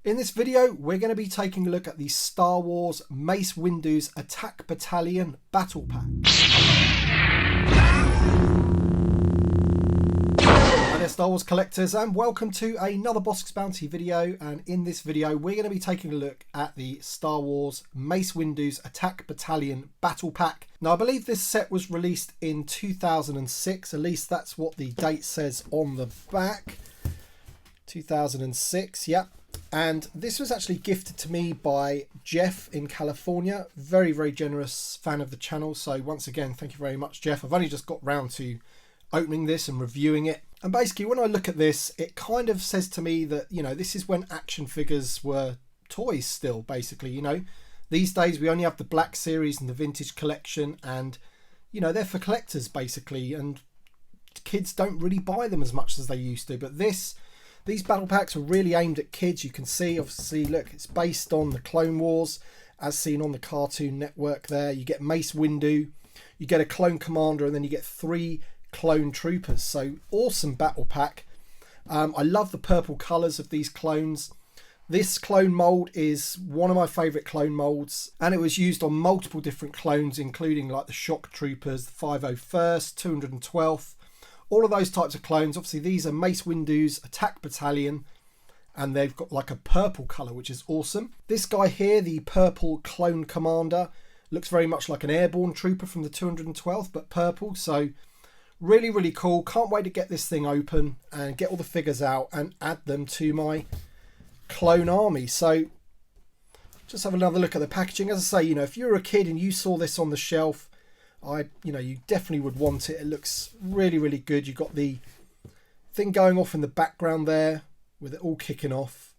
In this video, we're going to be taking a look at the Star Wars Mace Windu's Attack Battalion Battle Pack. Hi there Star Wars collectors, and welcome to another Bossk Bounty video. And in this video, we're going to be taking a look at the Star Wars Mace Windu's Attack Battalion Battle Pack. Now, I believe this set was released in 2006, at least that's what the date says on the back. 2006, yeah. And this was actually gifted to me by Jeff in California. Very, very generous fan of the channel. So once again, thank you very much, Jeff. I've only just got round to opening this and reviewing it. And basically, when I look at this, it kind of says to me that, you know, this is when action figures were toys still, basically. You know, these days we only have the Black Series and the Vintage Collection. And, you know, they're for collectors, basically. And kids don't really buy them as much as they used to. But these battle packs are really aimed at kids. You can see, obviously, look, it's based on the Clone Wars, as seen on the Cartoon Network there. You get Mace Windu, you get a Clone Commander, and then you get 3 Clone Troopers. So, awesome battle pack. I love the purple colours of these clones. This clone mould is one of my favourite clone moulds, and it was used on multiple different clones, including like the Shock Troopers, the 501st, 212th. All of those types of clones. Obviously, these are Mace Windu's Attack Battalion, and they've got like a purple colour, which is awesome. This guy here, the purple Clone Commander, looks very much like an airborne trooper from the 212th, but purple. So really, really cool. Can't wait to get this thing open and get all the figures out and add them to my clone army. So just have another look at the packaging. As I say, you know, if you were a kid and you saw this on the shelf, you definitely would want it. It looks really, really good. You've got the thing going off in the background there with it all kicking off.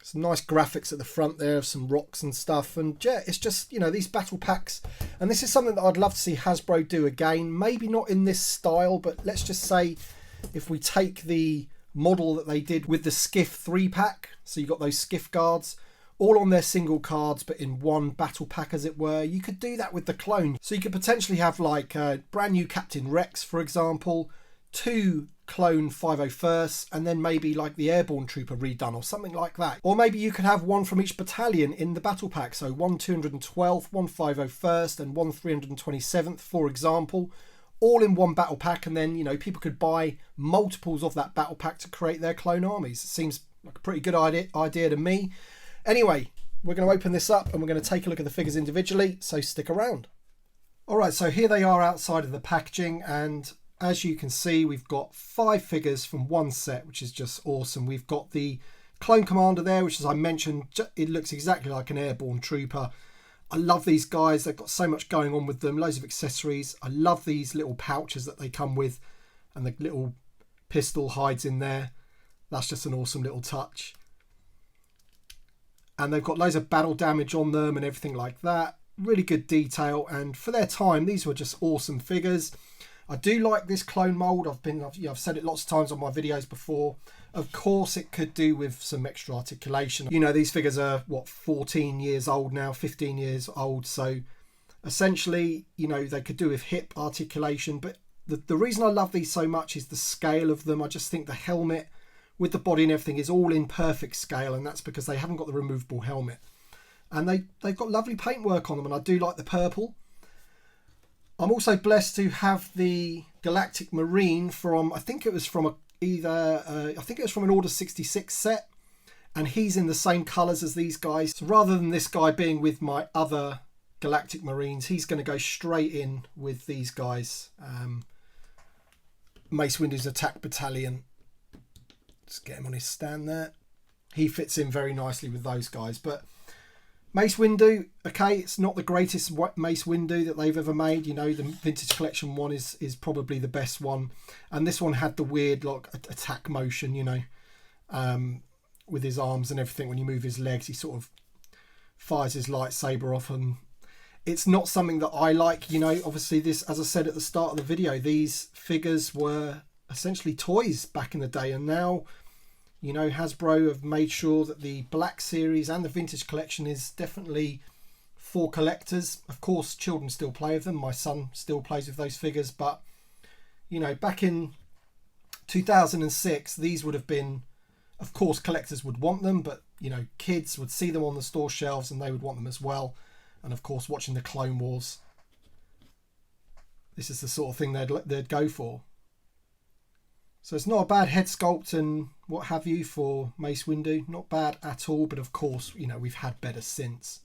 Some nice graphics at the front there of some rocks and stuff. And yeah, it's just, you know, these battle packs. And this is something that I'd love to see Hasbro do again. Maybe not in this style, but let's just say if we take the model that they did with the Skiff 3-pack. So you've got those Skiff guards, all on their single cards, but in one battle pack, as it were. You could do that with the clone. So you could potentially have like a brand new Captain Rex, for example, 2 clone 501st, and then maybe like the Airborne Trooper redone or something like that. Or maybe you could have one from each battalion in the battle pack. So 1 212th, 1 501st, and 1 327th, for example, all in one battle pack. And then, you know, people could buy multiples of that battle pack to create their clone armies. It seems like a pretty good idea to me. Anyway, we're going to open this up and we're going to take a look at the figures individually, so stick around. Alright, so here they are outside of the packaging, and as you can see, we've got 5 figures from one set, which is just awesome. We've got the Clone Commander there, which, as I mentioned, it looks exactly like an airborne trooper. I love these guys. They've got so much going on with them, loads of accessories. I love these little pouches that they come with, and the little pistol hides in there. That's just an awesome little touch. And they've got loads of battle damage on them and everything like that. Really good detail. And for their time, these were just awesome figures. I do like this clone mould. I've said it lots of times on my videos before. Of course, it could do with some extra articulation. You know, these figures are, what, 14 years old now, 15 years old. So essentially, you know, they could do with hip articulation. But the reason I love these so much is the scale of them. I just think the helmet with the body and everything is all in perfect scale, and that's because they haven't got the removable helmet. And they've got lovely paintwork on them, and I do like the purple. I'm also blessed to have the Galactic Marine from, I think it was from an Order 66 set, and he's in the same colours as these guys. So rather than this guy being with my other Galactic Marines, he's going to go straight in with these guys. Mace Windu's Attack Battalion. Just get him on his stand there. He fits in very nicely with those guys. But Mace Windu, okay, it's not the greatest Mace Windu that they've ever made. You know, the Vintage Collection one is probably the best one. And this one had the weird like attack motion, you know, with his arms and everything. When you move his legs, he sort of fires his lightsaber off. And it's not something that I like. You know, obviously this, as I said at the start of the video, these figures were essentially toys back in the day, and now, you know, Hasbro have made sure that the Black Series and the Vintage Collection is definitely for collectors. Of course, children still play with them. My son still plays with those figures, but, you know, back in 2006, these would have been Of course, collectors would want them, but you know, kids would see them on the store shelves and they would want them as well. And of course, watching the Clone Wars, this is the sort of thing they'd go for. So it's not a bad head sculpt and what have you for Mace Windu. Not bad at all, but of course, you know, we've had better since.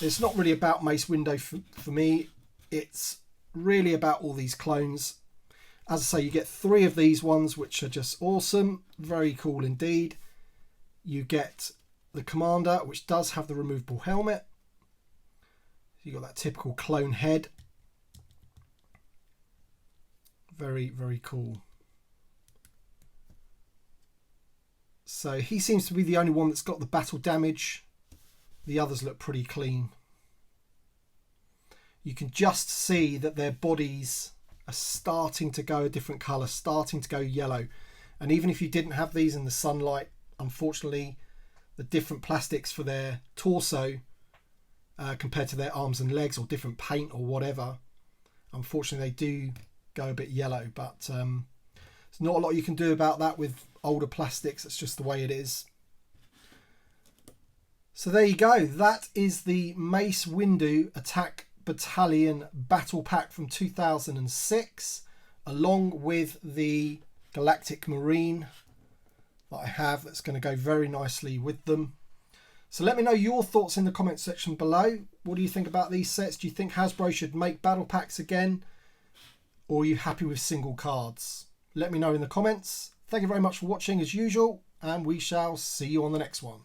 It's not really about Mace Windu for me. It's really about all these clones. As I say, you get 3 of these ones, which are just awesome. Very cool indeed. You get the Commander, which does have the removable helmet. You got that typical clone head. Very, very cool. So he seems to be the only one that's got the battle damage. The others look pretty clean. You can just see that their bodies are starting to go a different colour, starting to go yellow. And even if you didn't have these in the sunlight, unfortunately, the different plastics for their torso compared to their arms and legs, or different paint or whatever, unfortunately they do go a bit yellow. But there's not a lot you can do about that with older plastics. It's just the way it is. So there you go. That is the Mace Windu Attack Battalion Battle Pack from 2006, along with the Galactic Marine that I have, that's going to go very nicely with them. So let me know your thoughts in the comment section below. What do you think about these sets? Do you think Hasbro should make battle packs again? Or are you happy with single cards? Let me know in the comments. Thank you very much for watching as usual, and we shall see you on the next one.